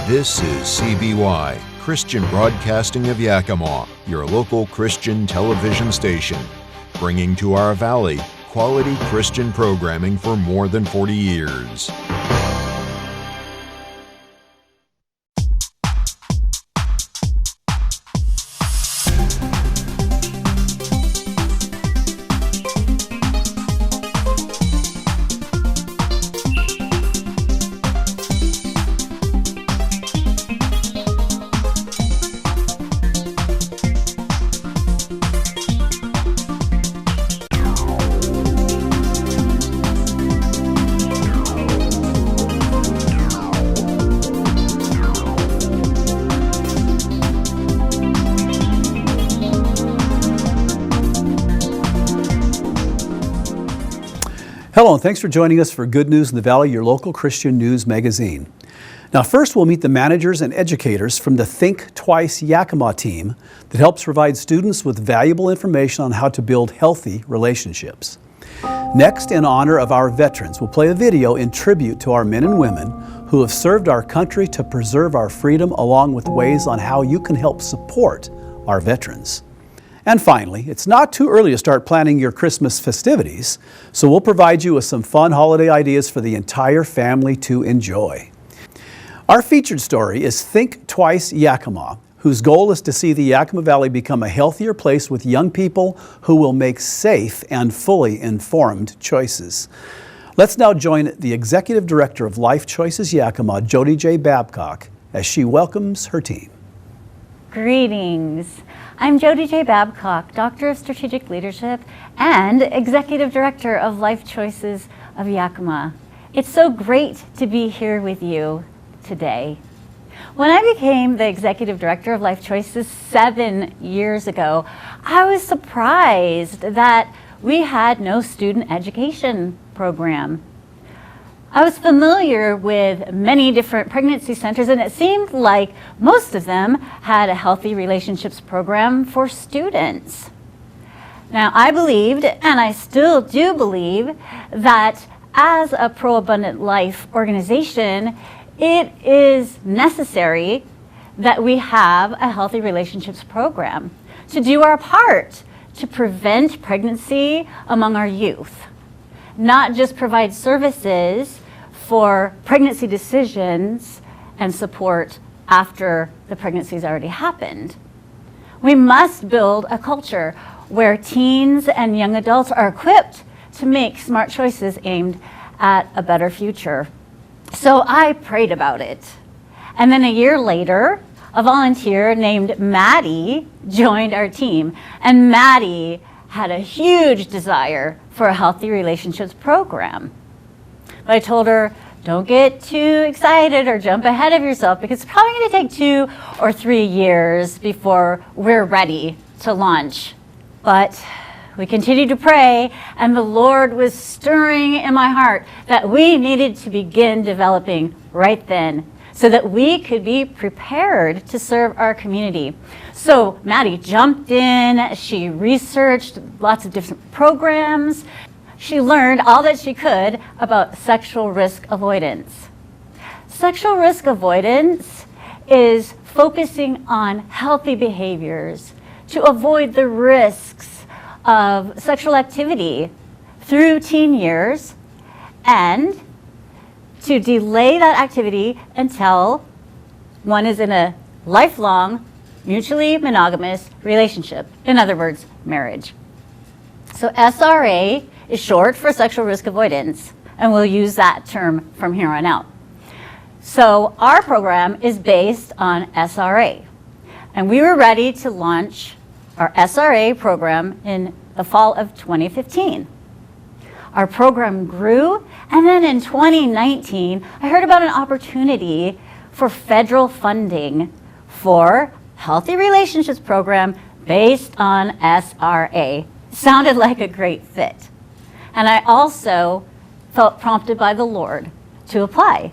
This is CBY, Christian Broadcasting of Yakima, your local Christian television station, bringing to our valley quality Christian programming for more than 40 years. Hello, and thanks for joining us for Good News in the Valley, your local Christian news magazine. Now, first we'll meet the managers and educators from the Think Twice Yakima team that helps provide students with valuable information on how to build healthy relationships. Next, in honor of our veterans, we'll play a video in tribute to our men and women who have served our country to preserve our freedom, along with ways on how you can help support our veterans. And finally, it's not too early to start planning your Christmas festivities, so we'll provide you with some fun holiday ideas for the entire family to enjoy. Our featured story is Think Twice Yakima, whose goal is to see the Yakima Valley become a healthier place with young people who will make safe and fully informed choices. Let's now join the Executive Director of Life Choices Yakima, Jody J. Babcock, as she welcomes her team. Greetings. I'm Jody J. Babcock, Doctor of Strategic Leadership and Executive Director of Life Choices of Yakima. It's so great to be here with you today. When I became the Executive Director of Life Choices 7 years ago, I was surprised that we had no student education program. I was familiar with many different pregnancy centers, and it seemed like most of them had a healthy relationships program for students. Now, I believed, and I still do believe, that as a pro-abundant life organization, it is necessary that we have a healthy relationships program to do our part to prevent pregnancy among our youth. Not just provide services for pregnancy decisions and support after the pregnancy's already happened. We must build a culture where teens and young adults are equipped to make smart choices aimed at a better future. So I prayed about it. And then a year later, a volunteer named Maddie joined our team. And Maddie had a huge desire for a healthy relationships program. But I told her, don't get too excited or jump ahead of yourself, because it's probably going to take 2 or 3 years before we're ready to launch. But we continued to pray, and the Lord was stirring in my heart that we needed to begin developing right then so that we could be prepared to serve our community. So Maddie jumped in, she researched lots of different programs. She learned all that she could about sexual risk avoidance. Sexual risk avoidance is focusing on healthy behaviors to avoid the risks of sexual activity through teen years and to delay that activity until one is in a lifelong, mutually monogamous relationship. In other words, marriage. So SRA is short for sexual risk avoidance, and we'll use that term from here on out. So our program is based on SRA, and we were ready to launch our SRA program in the fall of 2015. Our program grew, and then in 2019, I heard about an opportunity for federal funding for Healthy Relationships program based on SRA. Sounded like a great fit. And I also felt prompted by the Lord to apply.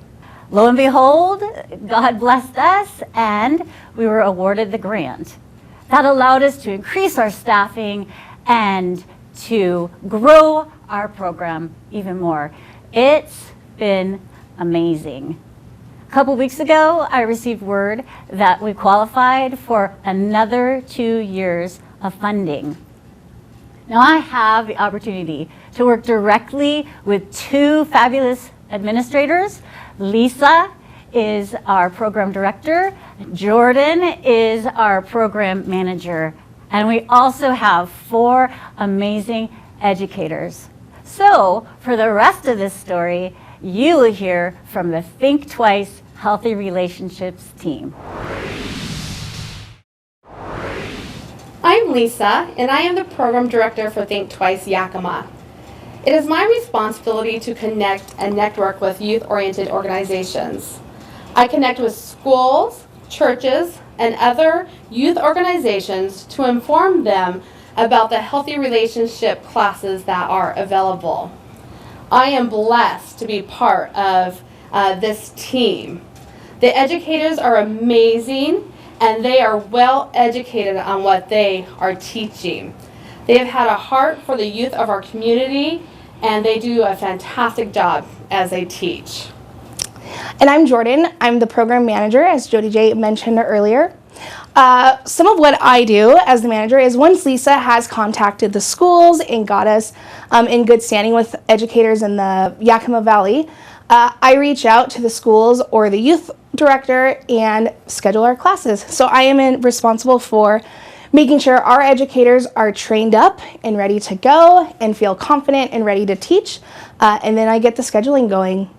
Lo and behold, God blessed us, and we were awarded the grant. That allowed us to increase our staffing and to grow our program even more. It's been amazing. couple weeks ago, I received word that we qualified for another 2 years of funding. Now I have the opportunity to work directly with two fabulous administrators. Lisa is our program director, Jordan is our program manager, and we also have 4 amazing educators. So for the rest of this story, you will hear from the Think Twice Healthy Relationships team. I'm Lisa, and I am the Program Director for Think Twice Yakima. It is my responsibility to connect and network with youth-oriented organizations. I connect with schools, churches, and other youth organizations to inform them about the healthy relationship classes that are available. I am blessed to be part of this team. The educators are amazing, and they are well educated on what they are teaching. They have had a heart for the youth of our community, and they do a fantastic job as they teach. And I'm Jordan. I'm the program manager, as Jody J mentioned earlier. Some of what I do as the manager is once Lisa has contacted the schools and got us in good standing with educators in the Yakima Valley, I reach out to the schools or the youth director and schedule our classes. So I am responsible for making sure our educators are trained up and ready to go and feel confident and ready to teach, and then I get the scheduling going.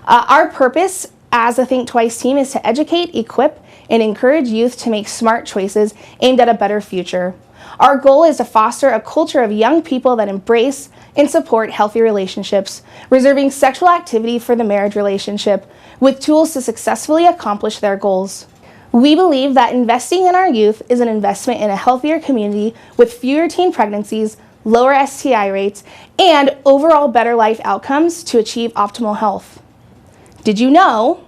Our purpose as a Think Twice team is to educate, equip, and encourage youth to make smart choices aimed at a better future. Our goal is to foster a culture of young people that embrace and support healthy relationships, reserving sexual activity for the marriage relationship, with tools to successfully accomplish their goals. We believe that investing in our youth is an investment in a healthier community with fewer teen pregnancies, lower STI rates, and overall better life outcomes to achieve optimal health. Did you know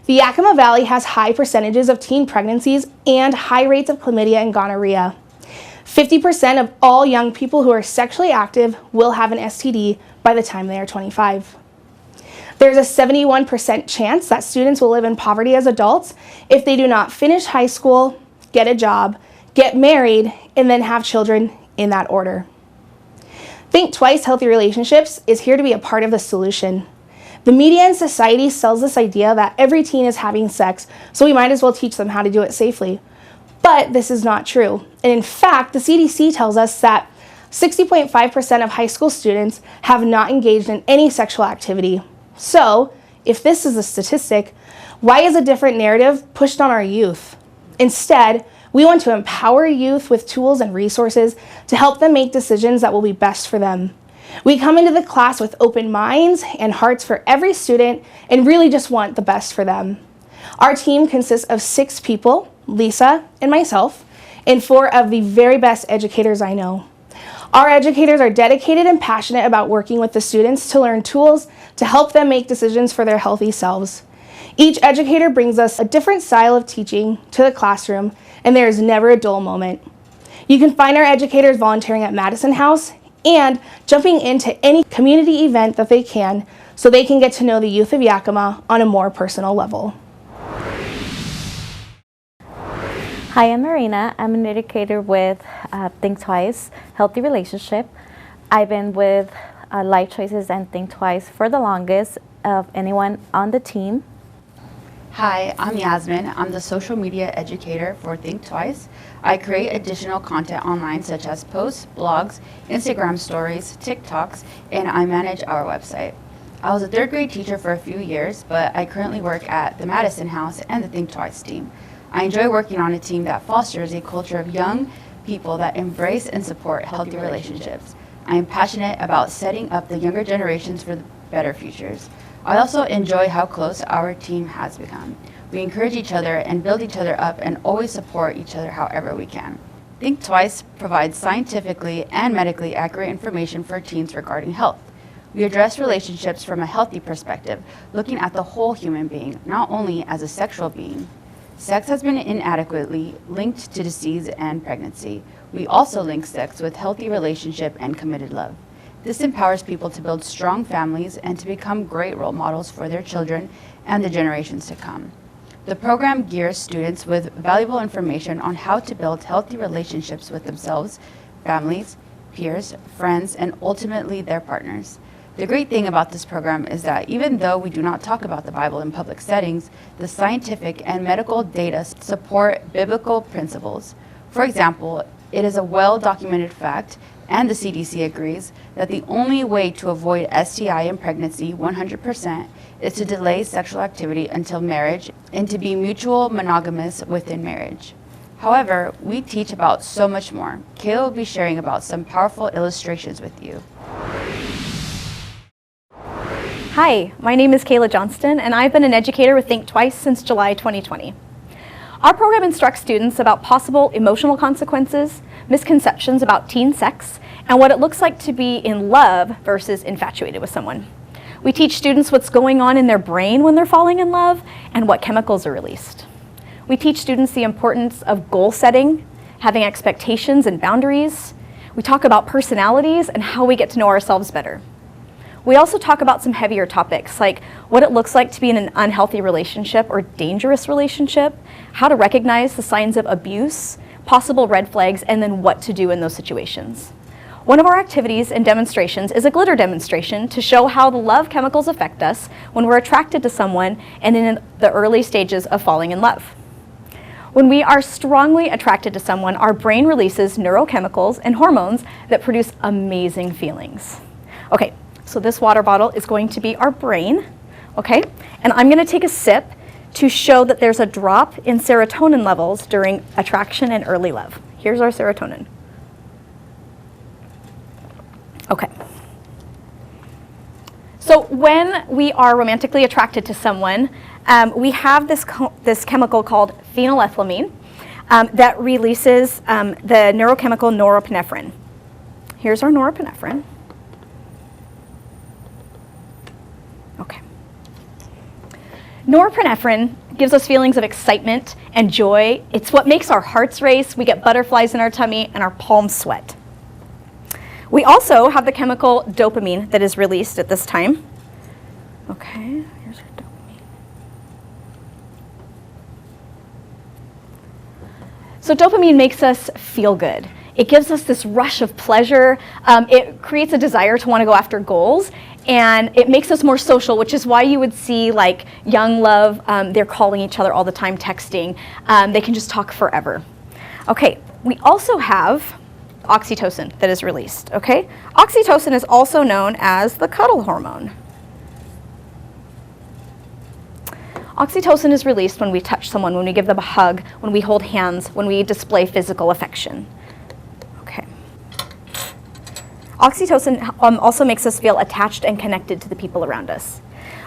the Yakima Valley has high percentages of teen pregnancies and high rates of chlamydia and gonorrhea? 50% of all young people who are sexually active will have an STD by the time they are 25. There's a 71% chance that students will live in poverty as adults if they do not finish high school, get a job, get married, and then have children in that order. Think Twice Healthy Relationships is here to be a part of the solution. The media and society sells this idea that every teen is having sex, so we might as well teach them how to do it safely. But this is not true. And in fact, the CDC tells us that 60.5% of high school students have not engaged in any sexual activity. So, if this is a statistic, why is a different narrative pushed on our youth? Instead, we want to empower youth with tools and resources to help them make decisions that will be best for them. We come into the class with open minds and hearts for every student and really just want the best for them. Our team consists of 6 people, Lisa and myself, and 4 of the very best educators I know. Our educators are dedicated and passionate about working with the students to learn tools to help them make decisions for their healthy selves. Each educator brings us a different style of teaching to the classroom, and there is never a dull moment. You can find our educators volunteering at Madison House and jumping into any community event that they can so they can get to know the youth of Yakima on a more personal level. Hi, I'm Marina. I'm an educator with Think Twice Healthy Relationship. I've been with Life Choices and Think Twice for the longest of anyone on the team. Hi, I'm Yasmin. I'm the social media educator for Think Twice. I create additional content online such as posts, blogs, Instagram stories, TikToks, and I manage our website. I was a 3rd grade teacher for a few years, but I currently work at the Madison House and the Think Twice team. I enjoy working on a team that fosters a culture of young people that embrace and support healthy relationships. I am passionate about setting up the younger generations for better futures. I also enjoy how close our team has become. We encourage each other and build each other up and always support each other however we can. Think Twice provides scientifically and medically accurate information for teens regarding health. We address relationships from a healthy perspective, looking at the whole human being, not only as a sexual being. Sex has been inadequately linked to disease and pregnancy. We also link sex with healthy relationship and committed love. This empowers people to build strong families and to become great role models for their children and the generations to come. The program gears students with valuable information on how to build healthy relationships with themselves, families, peers, friends, and ultimately their partners. The great thing about this program is that even though we do not talk about the Bible in public settings, the scientific and medical data support biblical principles. For example, it is a well-documented fact, and the CDC agrees, that the only way to avoid STI in pregnancy 100% is to delay sexual activity until marriage and to be mutual monogamous within marriage. However, we teach about so much more. Kayla will be sharing about some powerful illustrations with you. Hi, my name is Kayla Johnston, and I've been an educator with Think Twice since July 2020. Our program instructs students about possible emotional consequences, misconceptions about teen sex, and what it looks like to be in love versus infatuated with someone. We teach students what's going on in their brain when they're falling in love and what chemicals are released. We teach students the importance of goal setting, having expectations and boundaries. We talk about personalities and how we get to know ourselves better. We also talk about some heavier topics like what it looks like to be in an unhealthy relationship or dangerous relationship, how to recognize the signs of abuse, possible red flags, and then what to do in those situations. One of our activities and demonstrations is a glitter demonstration to show how the love chemicals affect us when we're attracted to someone and in the early stages of falling in love. When we are strongly attracted to someone, our brain releases neurochemicals and hormones that produce amazing feelings. Okay, so this water bottle is going to be our brain, okay? And I'm gonna take a sip to show that there's a drop in serotonin levels during attraction and early love. Here's our serotonin. Okay. So when we are romantically attracted to someone, we have this chemical called phenylethylamine that releases the neurochemical norepinephrine. Here's our norepinephrine. Okay. Norepinephrine gives us feelings of excitement and joy. It's what makes our hearts race. We get butterflies in our tummy and our palms sweat. We also have the chemical dopamine that is released at this time. Okay, here's our dopamine. So dopamine makes us feel good. It gives us this rush of pleasure. It creates a desire to want to go after goals, and it makes us more social, which is why you would see like young love, they're calling each other all the time, texting. They can just talk forever. Okay, we also have oxytocin that is released, okay? Oxytocin is also known as the cuddle hormone. Oxytocin is released when we touch someone, when we give them a hug, when we hold hands, when we display physical affection. Okay. Oxytocin also makes us feel attached and connected to the people around us.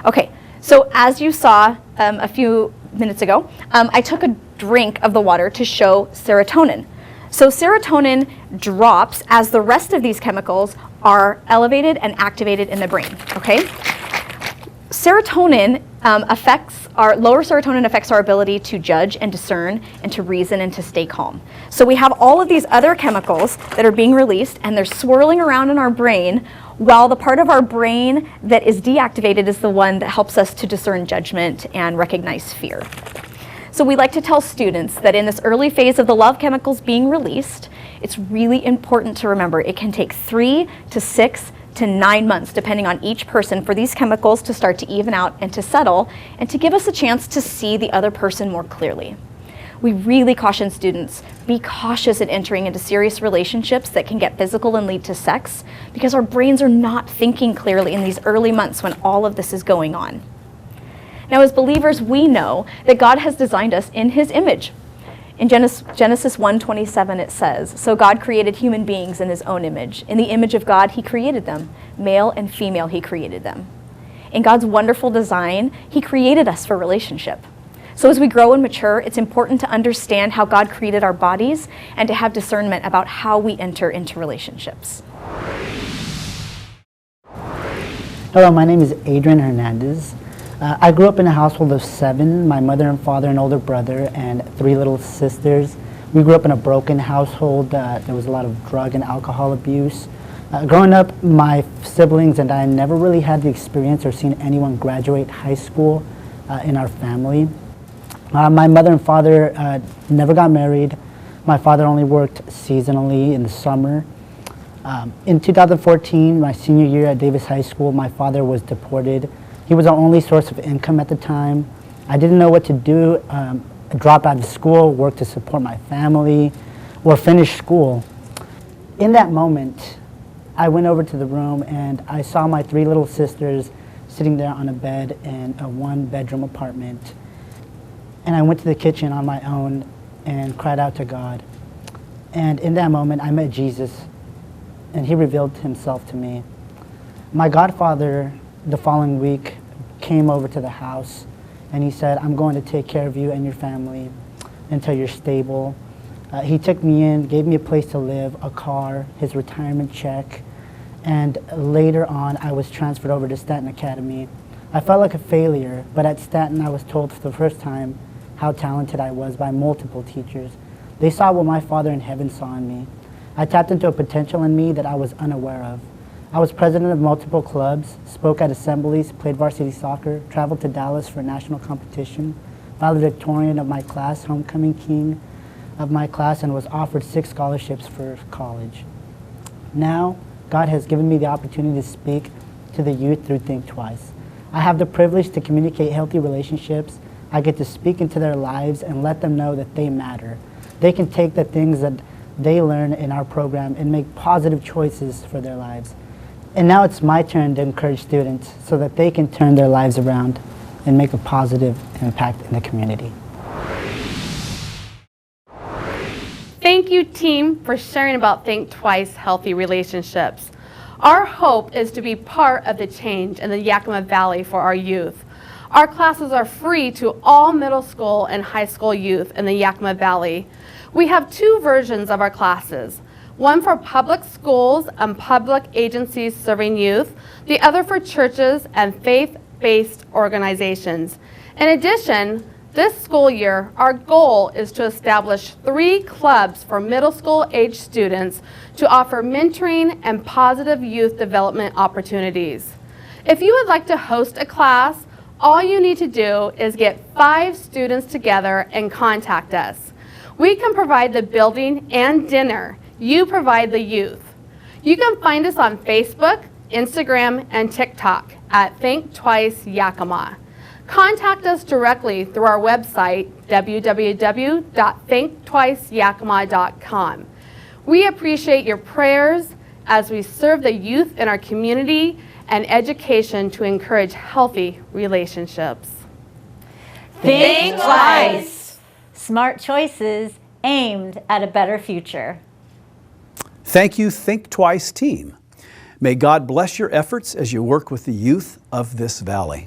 Okay, so as you saw a few minutes ago, I took a drink of the water to show serotonin. So serotonin drops as the rest of these chemicals are elevated and activated in the brain, okay? Serotonin lower serotonin affects our ability to judge and discern and to reason and to stay calm. So we have all of these other chemicals that are being released and they're swirling around in our brain while the part of our brain that is deactivated is the one that helps us to discern judgment and recognize fear. So we like to tell students that in this early phase of the love chemicals being released, it's really important to remember it can take 3 to 6 to 9 months, depending on each person, for these chemicals to start to even out and to settle and to give us a chance to see the other person more clearly. We really caution students, be cautious in entering into serious relationships that can get physical and lead to sex because our brains are not thinking clearly in these early months when all of this is going on. Now, as believers, we know that God has designed us in His image. In Genesis 1:27, it says, "So God created human beings in His own image. In the image of God, He created them. Male and female, He created them." In God's wonderful design, He created us for relationship. So as we grow and mature, it's important to understand how God created our bodies and to have discernment about how we enter into relationships. Hello, my name is Adrian Hernandez. I grew up in a household of 7, my mother and father and older brother, and 3 little sisters. We grew up in a broken household. There was a lot of drug and alcohol abuse. Growing up, my siblings and I never really had the experience or seen anyone graduate high school in our family. My mother and father never got married. My father only worked seasonally in the summer. In 2014, my senior year at Davis High School, my father was deported. He was our only source of income at the time. I didn't know what to do, drop out of school, work to support my family, or finish school. In that moment, I went over to the room and I saw my 3 little sisters sitting there on a bed in a 1-bedroom apartment. And I went to the kitchen on my own and cried out to God. And in that moment, I met Jesus, and he revealed himself to me. My godfather, the following week, came over to the house, and he said, I'm going to take care of you and your family until you're stable. He took me in, gave me a place to live, a car, his retirement check, and later on, I was transferred over to Stanton Academy. I felt like a failure, but at Stanton, I was told for the first time how talented I was by multiple teachers. They saw what my Father in heaven saw in me. I tapped into a potential in me that I was unaware of. I was president of multiple clubs, spoke at assemblies, played varsity soccer, traveled to Dallas for a national competition, valedictorian of my class, homecoming king of my class, and was offered 6 scholarships for college. Now, God has given me the opportunity to speak to the youth through Think Twice. I have the privilege to communicate healthy relationships. I get to speak into their lives and let them know that they matter. They can take the things that they learn in our program and make positive choices for their lives. And now it's my turn to encourage students so that they can turn their lives around and make a positive impact in the community. Thank you, team, for sharing about Think Twice healthy relationships. Our hope is to be part of the change in the Yakima Valley for our youth. Our classes are free to all middle school and high school youth in the Yakima Valley. We have 2 versions of our classes, one for public schools and public agencies serving youth, the other for churches and faith-based organizations. In addition, this school year, our goal is to establish 3 clubs for middle school age students to offer mentoring and positive youth development opportunities. If you would like to host a class, all you need to do is get 5 students together and contact us. We can provide the building and dinner. You provide the youth. You can find us on Facebook, Instagram, and TikTok at Think Twice Yakima. Contact us directly through our website, www.thinktwiceyakima.com. We appreciate your prayers as we serve the youth in our community and education to encourage healthy relationships. Think twice. Smart choices aimed at a better future. Thank you, Think Twice team. May God bless your efforts as you work with the youth of this valley.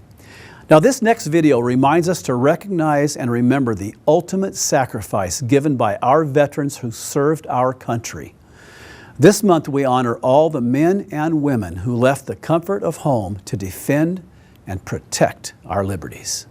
Now, this next video reminds us to recognize and remember the ultimate sacrifice given by our veterans who served our country. This month, we honor all the men and women who left the comfort of home to defend and protect our liberties.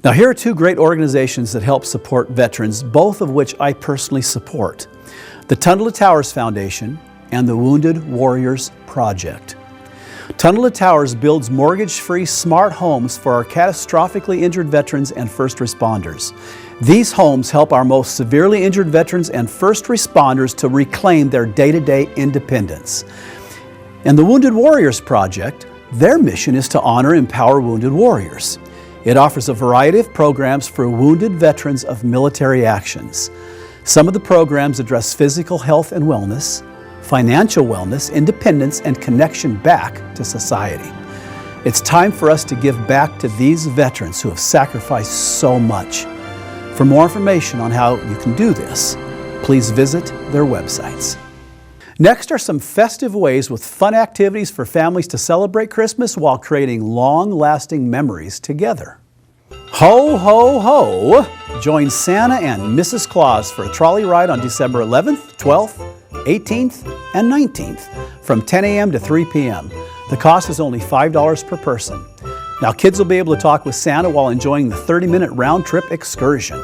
Now, here are two great organizations that help support veterans, both of which I personally support: the Tunnel to Towers Foundation and the Wounded Warriors Project. Tunnel to Towers builds mortgage-free smart homes for our catastrophically injured veterans and first responders. These homes help our most severely injured veterans and first responders to reclaim their day-to-day independence. And the Wounded Warriors Project, their mission is to honor and empower wounded warriors. It offers a variety of programs for wounded veterans of military actions. Some of the programs address physical health and wellness, financial wellness, independence, and connection back to society. It's time for us to give back to these veterans who have sacrificed so much. For more information on how you can do this, please visit their websites. Next are some festive ways with fun activities for families to celebrate Christmas while creating long-lasting memories together. Ho, ho, ho! Join Santa and Mrs. Claus for a trolley ride on December 11th, 12th, 18th, and 19th from 10 a.m. to 3 p.m. The cost is only $5 per person. Now, kids will be able to talk with Santa while enjoying the 30-minute round-trip excursion.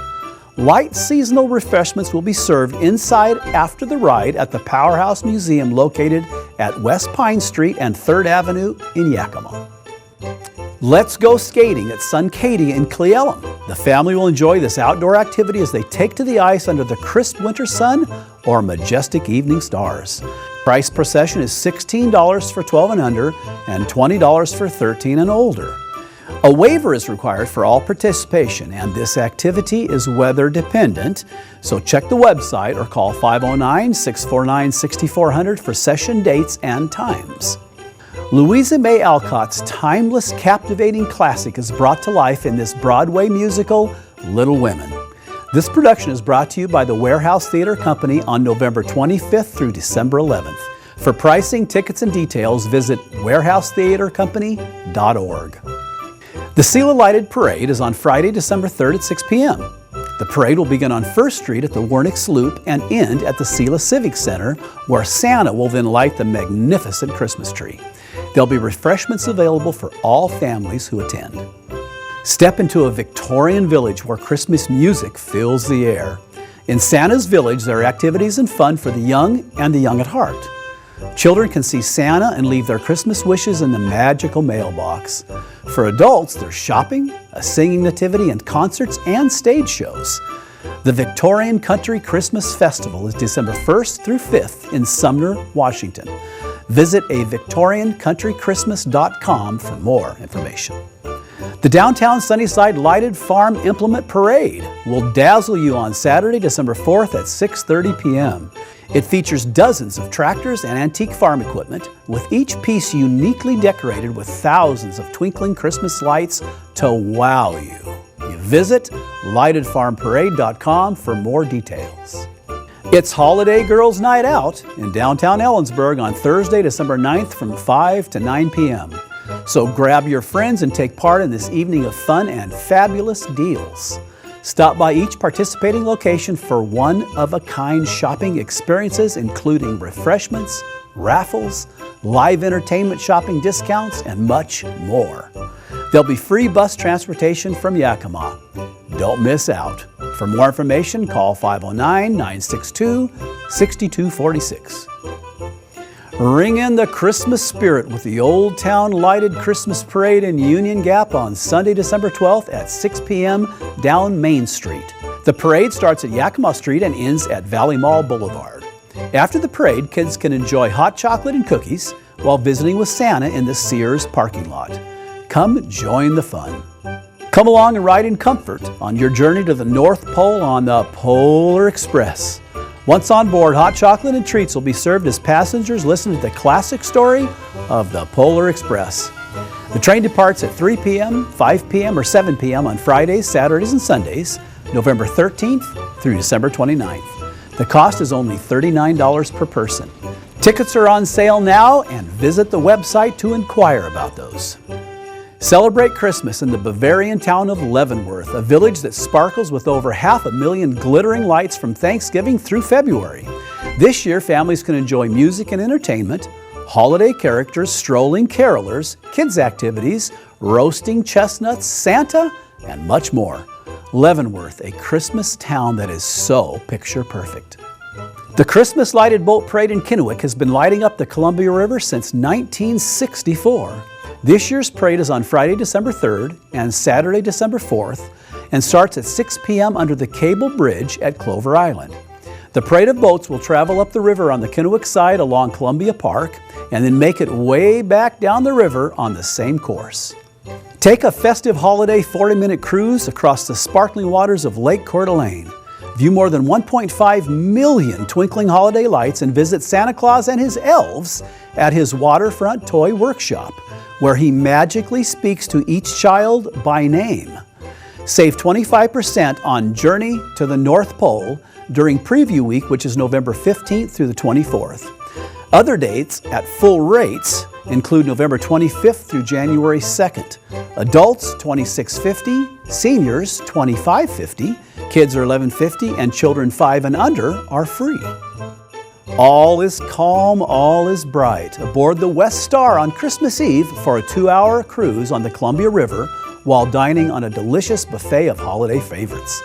Light seasonal refreshments will be served inside after the ride at the Powerhouse Museum located at West Pine Street and 3rd Avenue in Yakima. Let's go skating at Suncadia in Cle Elum. The family will enjoy this outdoor activity as they take to the ice under the crisp winter sun or majestic evening stars. Price per session is $16 for 12 and under and $20 for 13 and older. A waiver is required for all participation, and this activity is weather dependent, so check the website or call 509-649-6400 for session dates and times. Louisa May Alcott's timeless, captivating classic is brought to life in this Broadway musical, Little Women. This production is brought to you by the Warehouse Theater Company on November 25th through December 11th. For pricing, tickets, and details, visit warehousetheatercompany.org. The Sela Lighted Parade is on Friday, December 3rd at 6 p.m. The parade will begin on 1st Street at the Wernick's Loop and end at the Sela Civic Center, where Santa will then light the magnificent Christmas tree. There'll be refreshments available for all families who attend. Step into a Victorian village where Christmas music fills the air. In Santa's Village, there are activities and fun for the young and the young at heart. Children can see Santa and leave their Christmas wishes in the magical mailbox. For adults, there's shopping, a singing nativity, and concerts and stage shows. The Victorian Country Christmas Festival is December 1st through 5th in Sumner, Washington. Visit avictoriancountrychristmas.com for more information. The Downtown Sunnyside Lighted Farm Implement Parade will dazzle you on Saturday, December 4th at 6:30 p.m. It features dozens of tractors and antique farm equipment, with each piece uniquely decorated with thousands of twinkling Christmas lights to wow you. Visit lightedfarmparade.com for more details. It's Holiday Girls Night Out in downtown Ellensburg on Thursday, December 9th from 5 to 9 p.m. So grab your friends and take part in this evening of fun and fabulous deals. Stop by each participating location for one-of-a-kind shopping experiences, including refreshments, raffles, live entertainment shopping discounts, and much more. There'll be free bus transportation from Yakima. Don't miss out. For more information, call 509-962-6246. Ring in the Christmas spirit with the Old Town Lighted Christmas Parade in Union Gap on Sunday, December 12th at 6 p.m. down Main Street. The parade starts at Yakima Street and ends at Valley Mall Boulevard. After the parade, kids can enjoy hot chocolate and cookies while visiting with Santa in the Sears parking lot. Come join the fun. Come along and ride in comfort on your journey to the North Pole on the Polar Express. Once on board, hot chocolate and treats will be served as passengers listen to the classic story of the Polar Express. The train departs at 3 p.m., 5 p.m., or 7 p.m. on Fridays, Saturdays, and Sundays, November 13th through December 29th. The cost is only $39 per person. Tickets are on sale now, and visit the website to inquire about those. Celebrate Christmas in the Bavarian town of Leavenworth, a village that sparkles with over 500,000 glittering lights from Thanksgiving through February. This year, families can enjoy music and entertainment, holiday characters, strolling carolers, kids' activities, roasting chestnuts, Santa, and much more. Leavenworth, a Christmas town that is so picture perfect. The Christmas Lighted Boat Parade in Kenwick has been lighting up the Columbia River since 1964. This year's parade is on Friday, December 3rd and Saturday, December 4th, and starts at 6 p.m. under the Cable Bridge at Clover Island. The parade of boats will travel up the river on the Kenwick side along Columbia Park and then make it way back down the river on the same course. Take a festive holiday 40-minute cruise across the sparkling waters of Lake Coeur d'Alene. View more than 1.5 million twinkling holiday lights and visit Santa Claus and his elves at his waterfront toy workshop, where he magically speaks to each child by name. Save 25% on Journey to the North Pole during Preview Week, which is November 15th through the 24th. Other dates at full rates include November 25th through January 2nd. Adults $26.50, seniors $25.50, kids are $11.50, and children 5 and under are free. All is calm, all is bright aboard the West Star on Christmas Eve for a 2-hour cruise on the Columbia River while dining on a delicious buffet of holiday favorites.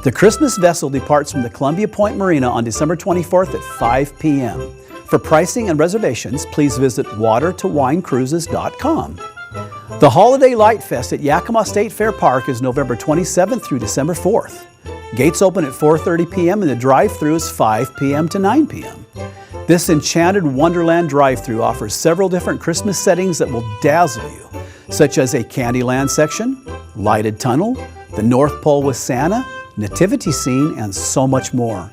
The Christmas vessel departs from the Columbia Point Marina on December 24th at 5 p.m. For pricing and reservations, please visit watertowinecruises.com. The Holiday Light Fest at Yakima State Fair Park is November 27th through December 4th. Gates open at 4:30 p.m. and the drive-thru is 5 p.m. to 9 p.m. This enchanted Wonderland drive-thru offers several different Christmas settings that will dazzle you, such as a Candyland section, lighted tunnel, the North Pole with Santa, nativity scene, and so much more.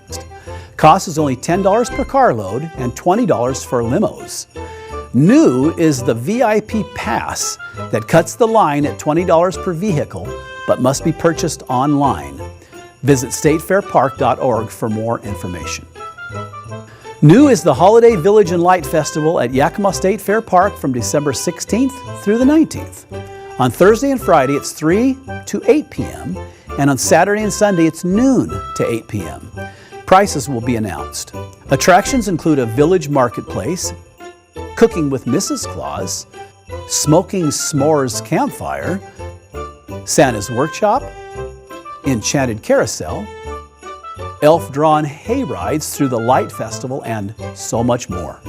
Cost is only $10 per carload and $20 for limos. New is the VIP Pass that cuts the line at $20 per vehicle, but must be purchased online. Visit statefairpark.org for more information. New is the Holiday Village and Light Festival at Yakima State Fair Park from December 16th through the 19th. On Thursday and Friday, it's 3 to 8 p.m., and on Saturday and Sunday, it's noon to 8 p.m. Prices will be announced. Attractions include a village marketplace, cooking with Mrs. Claus, smoking s'mores campfire, Santa's workshop, enchanted carousel, elf-drawn hay rides through the Light Festival, and so much more.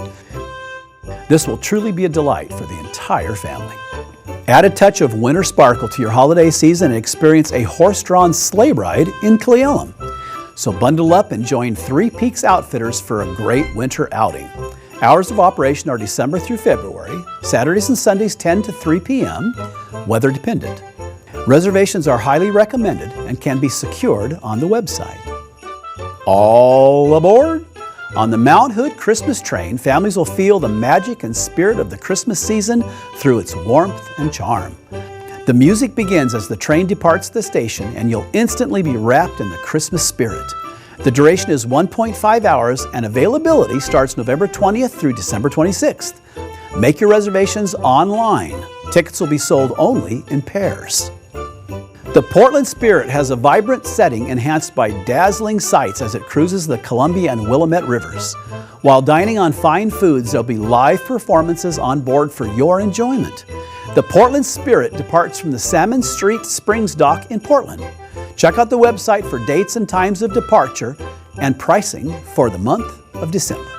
This will truly be a delight for the entire family. Add a touch of winter sparkle to your holiday season and experience a horse-drawn sleigh ride in Cle Elum. So bundle up and join Three Peaks Outfitters for a great winter outing. Hours of operation are December through February, Saturdays and Sundays 10 to 3 p.m., weather dependent. Reservations are highly recommended and can be secured on the website. All aboard! On the Mount Hood Christmas train, families will feel the magic and spirit of the Christmas season through its warmth and charm. The music begins as the train departs the station, and you'll instantly be wrapped in the Christmas spirit. The duration is 1.5 hours, and availability starts November 20th through December 26th. Make your reservations online. Tickets will be sold only in pairs. The Portland Spirit has a vibrant setting enhanced by dazzling sights as it cruises the Columbia and Willamette rivers. While dining on fine foods, there'll be live performances on board for your enjoyment. The Portland Spirit departs from the Salmon Street Springs Dock in Portland. Check out the website for dates and times of departure and pricing for the month of December.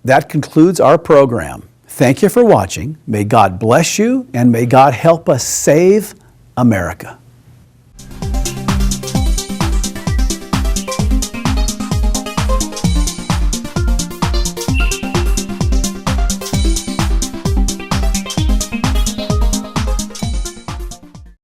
That concludes our program. Thank you for watching. May God bless you, and may God help us save America.